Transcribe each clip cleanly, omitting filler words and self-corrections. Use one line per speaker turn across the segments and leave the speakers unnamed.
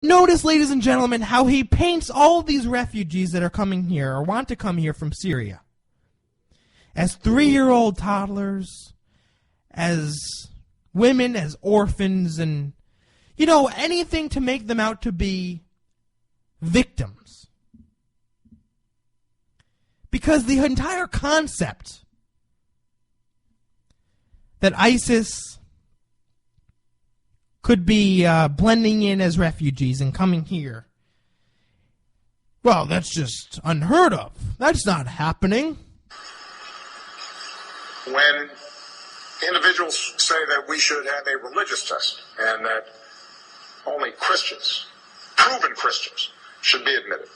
Notice, ladies and gentlemen, how he paints all of these refugees that are coming here or want to come here from Syria as 3-year-old toddlers, as women, as orphans, and, anything to make them out to be victims. Because the entire concept that ISIS could be blending in as refugees and coming here, well, that's just unheard of. That's not happening.
When individuals say that we should have a religious test and that only Christians, proven Christians, should be admitted,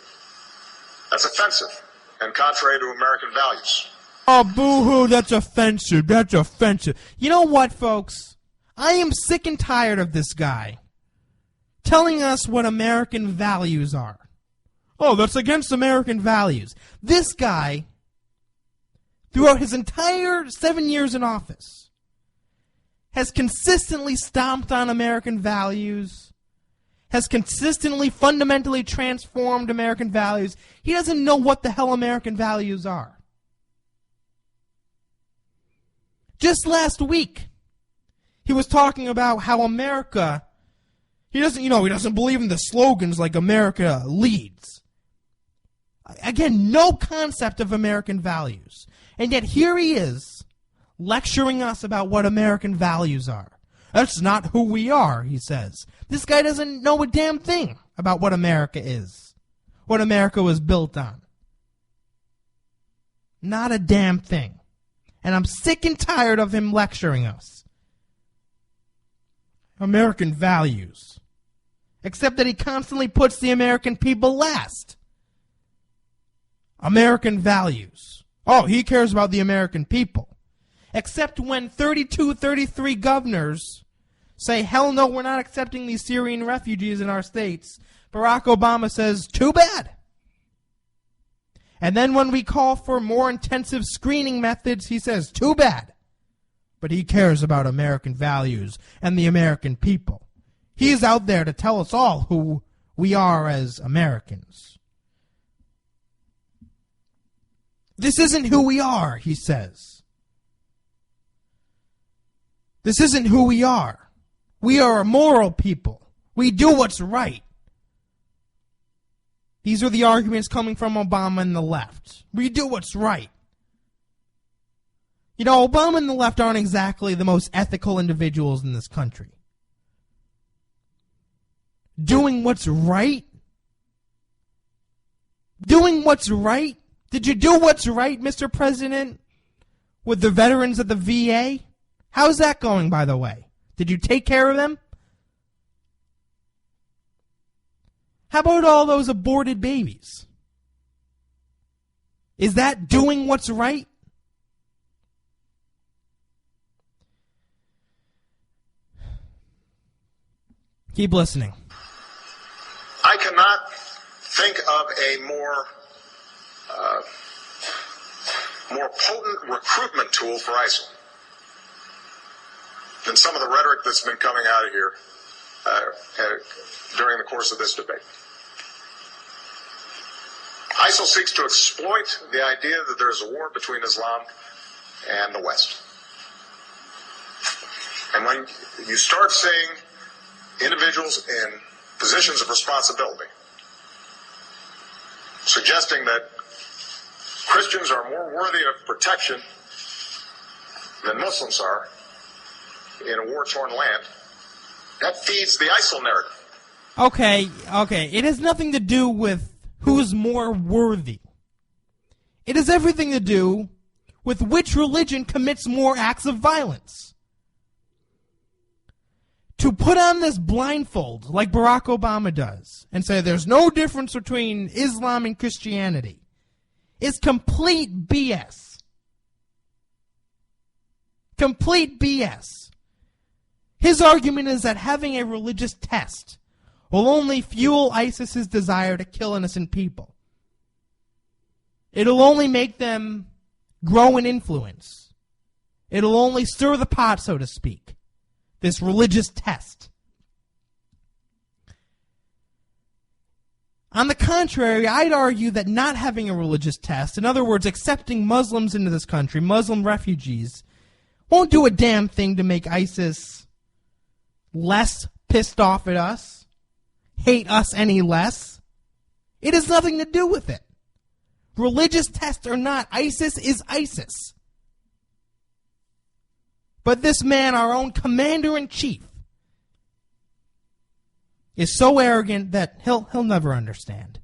that's offensive and contrary to American values.
Oh, boo-hoo, that's offensive. That's offensive. You know what, folks? I am sick and tired of this guy telling us what American values are. Oh, that's against American values. This guy, throughout his entire 7 years in office, has consistently stomped on American values, has consistently fundamentally transformed American values. He doesn't know what the hell American values are. Just last week, he was talking about how America, he doesn't believe in the slogans like America leads. Again, no concept of American values. And yet here he is, lecturing us about what American values are. That's not who we are, he says. This guy doesn't know a damn thing about what America is, what America was built on. Not a damn thing. And I'm sick and tired of him lecturing us. American values. Except that he constantly puts the American people last. American values. Oh, he cares about the American people. Except when 33 governors say, hell no, we're not accepting these Syrian refugees in our states, Barack Obama says, too bad. And then when we call for more intensive screening methods, he says, too bad. But he cares about American values and the American people. He's out there to tell us all who we are as Americans. This isn't who we are, he says. This isn't who we are. We are a moral people. We do what's right. These are the arguments coming from Obama and the left. We do what's right. Obama and the left aren't exactly the most ethical individuals in this country. Doing what's right? Doing what's right? Did you do what's right, Mr. President, with the veterans of the VA? How's that going, by the way? Did you take care of them? How about all those aborted babies? Is that doing what's right? Keep listening.
I cannot think of a more potent recruitment tool for ISIL than some of the rhetoric that's been coming out of here during the course of this debate. ISIL seeks to exploit the idea that there's a war between Islam and the West. And when you start seeing individuals in positions of responsibility suggesting that Christians are more worthy of protection than Muslims are in a war-torn land, that feeds the ISIL narrative.
Okay. It has nothing to do with who's more worthy. It has everything to do with which religion commits more acts of violence. To put on this blindfold like Barack Obama does and say there's no difference between Islam and Christianity is complete BS. Complete BS. His argument is that having a religious test will only fuel ISIS's desire to kill innocent people. It'll only make them grow in influence. It'll only stir the pot, so to speak. This religious test. On the contrary, I'd argue that not having a religious test, in other words, accepting Muslims into this country, Muslim refugees, won't do a damn thing to make ISIS less pissed off at us, hate us any less. It has nothing to do with it. Religious tests or not, ISIS is ISIS. But this man, our own commander-in-chief, is so arrogant that he'll never understand.